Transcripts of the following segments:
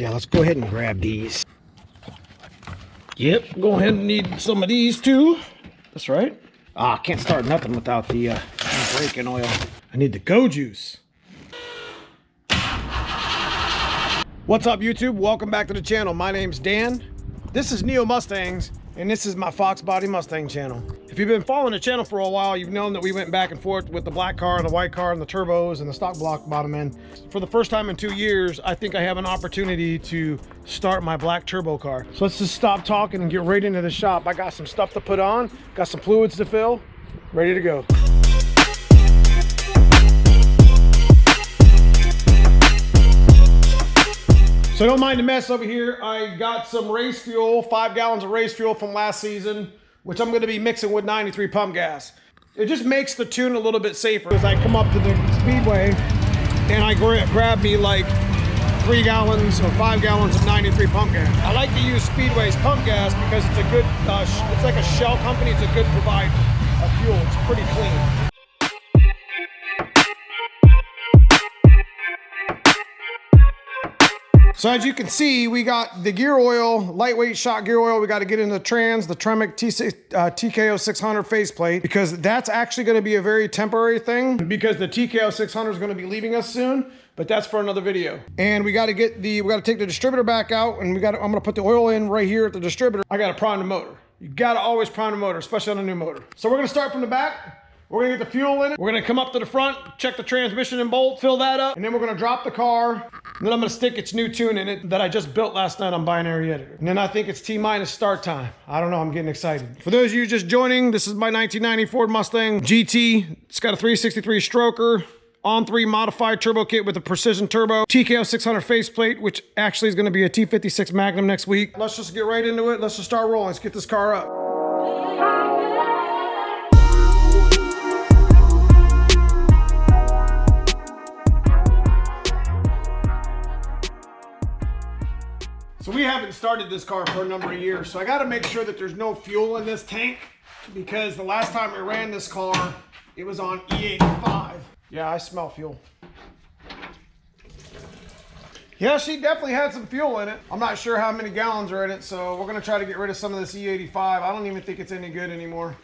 Yeah, let's go ahead and grab these. Yep, go ahead and need some of these too. That's right. I can't start nothing without the braking oil. I need the go juice. What's up, YouTube? Welcome back to the channel. My name's Dan. This is Neomustangs, and this is my Foxbody Mustang channel. If you've been following the channel for a while, you've known that we went back and forth with the black car and the white car and the turbos and the stock block bottom end. For the first time in 2 years, I think I have an opportunity to start my black turbo car. So let's just stop talking and get right into the shop. I got some stuff to put on, got some fluids to fill, ready to go. So don't mind the mess over here. I got some race fuel, 5 gallons of race fuel from last season, which I'm gonna be mixing with 93 pump gas. It just makes the tune a little bit safer. As I come up to the speedway and I grab me like 3 gallons or 5 gallons of 93 pump gas. I like to use Speedway's pump gas because it's a good, it's like a Shell company. It's a good provider of fuel. It's pretty clean. So as you can see, we got the gear oil, lightweight shot gear oil. We got to get into the trans, the Tremec TKO 600 faceplate, because that's actually going to be a very temporary thing because the TKO 600 is going to be leaving us soon, but that's for another video. And we got to take the distributor back out, and I'm going to put the oil in right here at the distributor. I got to prime the motor. You got to always prime the motor, especially on a new motor. So we're going to start from the back. We're gonna get the fuel in it. We're gonna come up to the front, check the transmission and bolt, fill that up, and then we're gonna drop the car. And then I'm gonna stick its new tune in it that I just built last night on Binary Editor. And then I think it's T-minus start time. I don't know, I'm getting excited. For those of you just joining, this is my 1990 Ford Mustang GT. It's got a 363 stroker, on-3 modified turbo kit with a precision turbo, TKO 600 faceplate, which actually is gonna be a T56 Magnum next week. Let's just get right into it. Let's just start rolling. Let's get this car up. So we haven't started this car for a number of years, so I got to make sure that there's no fuel in this tank, because the last time we ran this car, it was on E85. Yeah, I smell fuel. Yeah, she definitely had some fuel in it. I'm not sure how many gallons are in it, so we're going to try to get rid of some of this E85. I don't even think it's any good anymore.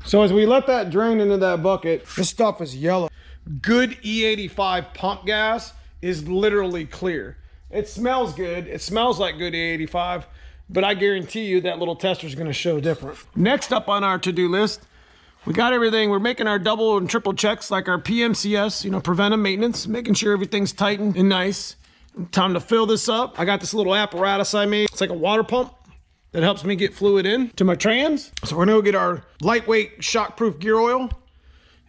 So as we let that drain into that bucket, this stuff is yellow. Good E85 pump gas is literally clear. It smells good. It smells like good E85, but I guarantee you that little tester is going to show different. Next up on our to-do list, we got everything. We're making our double and triple checks, like our PMCS, you know, preventive maintenance, making sure everything's tight and nice. Time to fill this up. I got this little apparatus I made. It's like a water pump that helps me get fluid in to my trans. So we're going to go get our lightweight shockproof gear oil,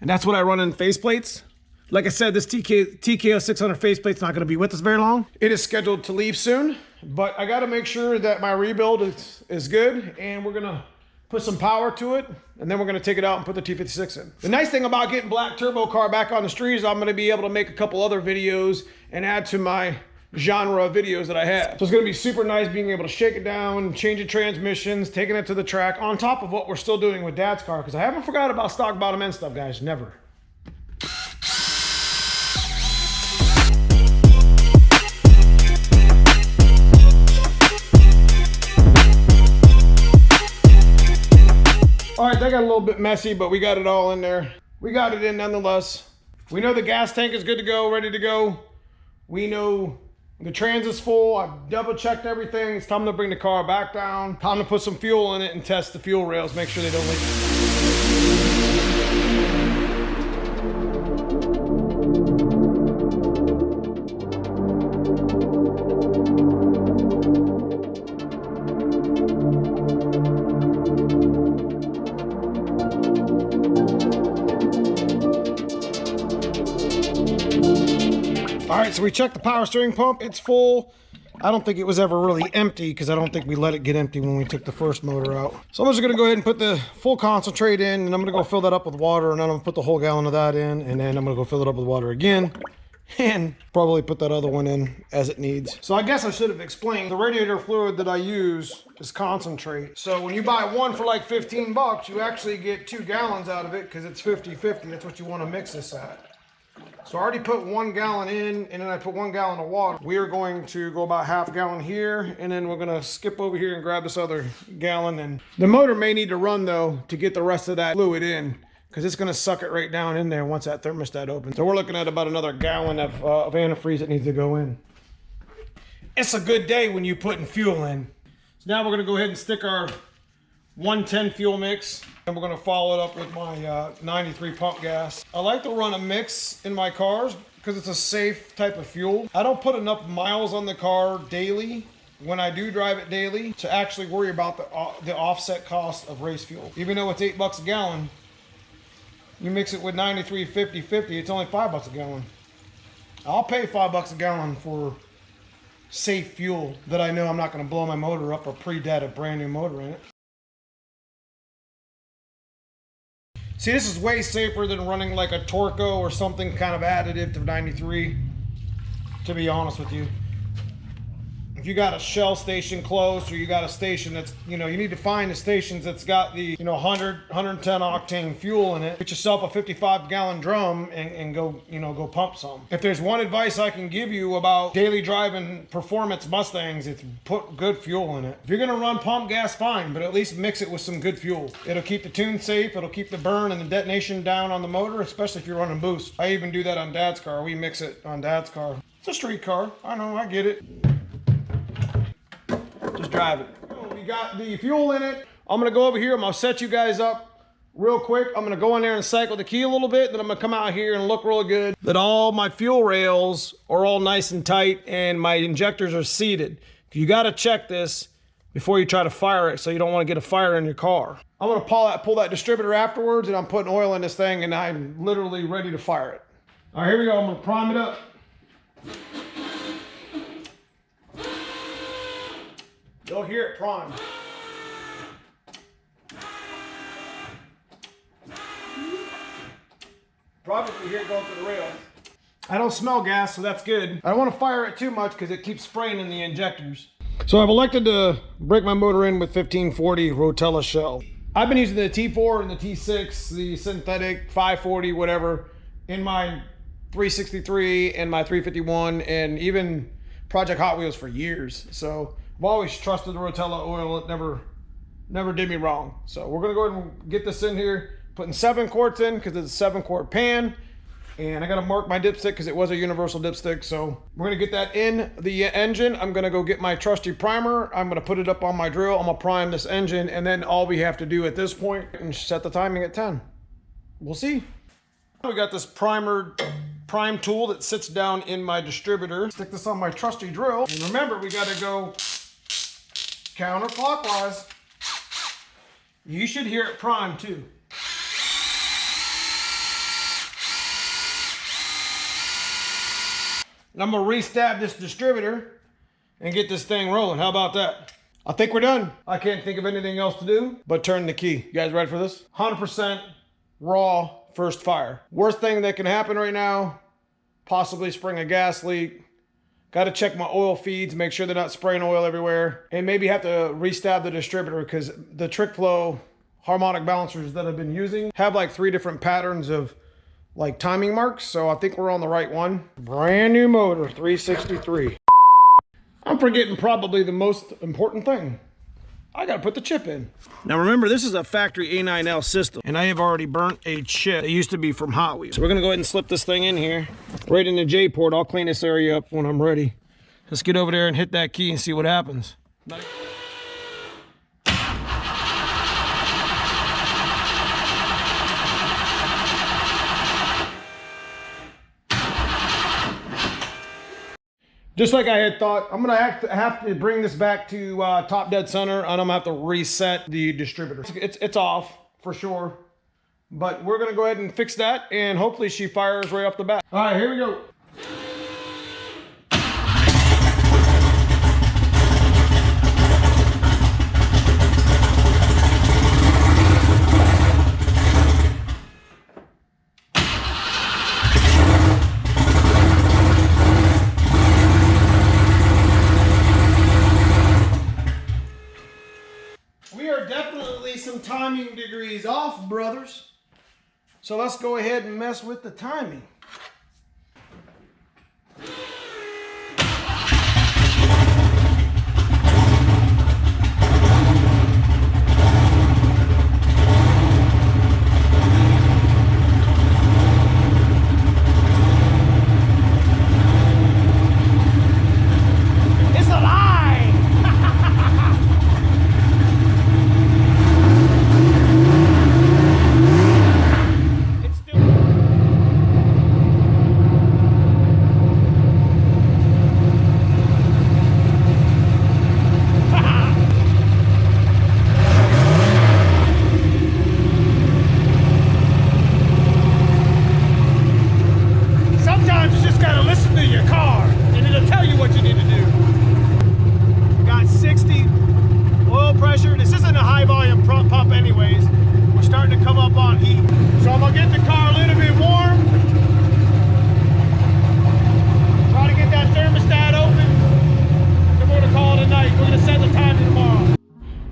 and that's what I run in faceplates. Like I said, this TKO 600 faceplate's not going to be with us very long. It is scheduled to leave soon, but I got to make sure that my rebuild is good, and we're going to put some power to it, and then we're going to take it out and put the T56 in. The nice thing about getting black turbo car back on the street is I'm going to be able to make a couple other videos and add to my genre of videos that I have. So it's going to be super nice being able to shake it down, changing transmissions, taking it to the track, on top of what we're still doing with Dad's car, because I haven't forgot about stock bottom end stuff, guys. Never. All right, that got a little bit messy, but we got it all in there. We got it in nonetheless. We know the gas tank is good to go, ready to go. We know the trans is full. I've double checked everything. It's time to bring the car back down. Time to put some fuel in it and test the fuel rails, make sure they don't leak. All right, so we checked the power steering pump. It's full. I don't think it was ever really empty because I don't think we let it get empty when we took the first motor out. So I'm just gonna go ahead and put the full concentrate in, and I'm gonna go fill that up with water, and then I'm gonna put the whole gallon of that in, and then I'm gonna go fill it up with water again, and probably put that other one in as it needs. So I guess I should have explained, the radiator fluid that I use is concentrate. So when you buy one for like 15 bucks, you actually get 2 gallons out of it because it's 50-50. That's what you want to mix this at. So I already put 1 gallon in, and then I put 1 gallon of water. We are going to go about half a gallon here, and then we're gonna skip over here and grab this other gallon. And the motor may need to run though to get the rest of that fluid in, because it's gonna suck it right down in there once that thermostat opens. So we're looking at about another gallon of antifreeze that needs to go in. It's a good day when you're putting fuel in. So now we're gonna go ahead and stick our 110 fuel mix, and we're gonna follow it up with my 93 pump gas. I like to run a mix in my cars because it's a safe type of fuel. I don't put enough miles on the car daily when I do drive it daily to actually worry about the offset cost of race fuel. Even though it's $8 a gallon, you mix it with 93 50/50, it's only $5 a gallon. I'll pay $5 a gallon for safe fuel that I know I'm not gonna blow my motor up or pre-dead a brand new motor in it. See, this is way safer than running like a Torco or something kind of additive to 93, to be honest with you. If you got a Shell station close, or you got a station that's, you need to find the stations that's got the, 100, 110 octane fuel in it. Get yourself a 55 gallon drum and go, go pump some. If there's one advice I can give you about daily driving performance Mustangs, it's put good fuel in it. If you're gonna run pump gas, fine, but at least mix it with some good fuel. It'll keep the tune safe, it'll keep the burn and the detonation down on the motor, especially if you're running boost. I even do that on Dad's car. We mix it on Dad's car. It's a street car, I know, I get it. Just drive it. We got the fuel in it. I'm gonna go over here. I'm gonna set you guys up real quick. I'm gonna go in there and cycle the key a little bit. Then I'm gonna come out here and look really good that all my fuel rails are all nice and tight and my injectors are seated. You gotta check this before you try to fire it, so you don't want to get a fire in your car. I'm gonna pull that distributor afterwards, and I'm putting oil in this thing, and I'm literally ready to fire it. All right, here we go. I'm gonna prime it up. You'll hear it prime. Probably hear it going through the rail. I don't smell gas, so that's good. I don't want to fire it too much because it keeps spraying in the injectors. So I've elected to break my motor in with 1540 Rotella shell. I've been using the T4 and the T6, the synthetic 540, whatever, in my 363 and my 351 and even Project Hot Wheels for years. So I've always trusted the Rotella oil. It never did me wrong. So we're gonna go ahead and get this in here, putting 7 quarts in because it's a 7-quart pan. And I gotta mark my dipstick because it was a universal dipstick. So we're gonna get that in the engine. I'm gonna go get my trusty primer. I'm gonna put it up on my drill. I'm gonna prime this engine, and then all we have to do at this point is set the timing at 10. We'll see. We got this prime tool that sits down in my distributor. Stick this on my trusty drill. And remember, we gotta go counterclockwise. You should hear it prime too. And I'm gonna re-stab this distributor and get this thing rolling. How about that? I think we're done. I can't think of anything else to do but turn the key. You guys ready for this? 100% raw first fire. Worst thing that can happen right now, possibly spring a gas leak. Got to check my oil feeds, make sure they're not spraying oil everywhere, and maybe have to re-stab the distributor because the trick flow harmonic balancers that I've been using have like 3 different patterns of like timing marks. So I think we're on the right one. Brand new motor, 363. I'm forgetting probably the most important thing. I gotta put the chip in. Now remember, this is a factory A9L system, and I have already burnt a chip that used to be from Hot Wheels. So we're gonna go ahead and slip this thing in here, right in the J port. I'll clean this area up when I'm ready. Let's get over there and hit that key and see what happens. Just like I had thought, I'm gonna have to bring this back to top dead center, and I'm gonna have to reset the distributor. It's off for sure, but we're gonna go ahead and fix that, and hopefully she fires right off the bat. All right, here we go. Some timing degrees off, brothers. So let's go ahead and mess with the timing.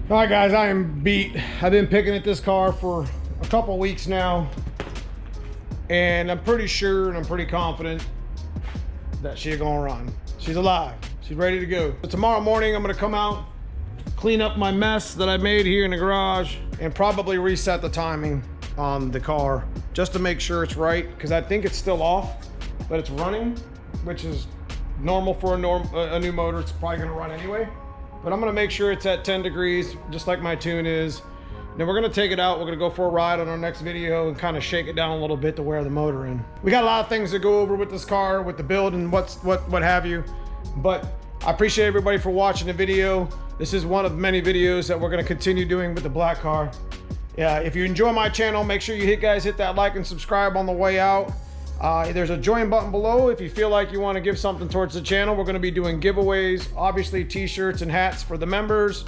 All right, guys, I am beat. I've been picking at this car for a couple weeks now, and I'm pretty sure and I'm pretty confident that she's gonna run. She's alive. She's ready to go. So tomorrow morning, I'm gonna come out, clean up my mess that I made here in the garage, and probably reset the timing on the car just to make sure it's right, because I think it's still off, but it's running, which is normal for a new motor. It's probably gonna run anyway. But I'm gonna make sure it's at 10 degrees, just like my tune is. Then we're gonna take it out. We're gonna go for a ride on our next video and kind of shake it down a little bit to wear the motor in. We got a lot of things to go over with this car, with the build and what have you. But I appreciate everybody for watching the video. This is one of many videos that we're gonna continue doing with the black car. Yeah, if you enjoy my channel, make sure you guys hit that like and subscribe on the way out. There's a join button below if you feel like you want to give something towards the channel. We're going to be doing giveaways, obviously t-shirts and hats for the members,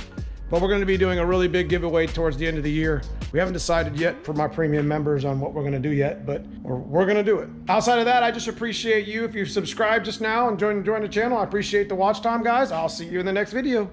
but we're going to be doing a really big giveaway towards the end of the year. We haven't decided yet for my premium members on what we're going to do yet, but we're going to do it. Outside of that, I just appreciate you if you've subscribed just now and joined the channel. I appreciate the watch time, guys. I'll see you in the next video.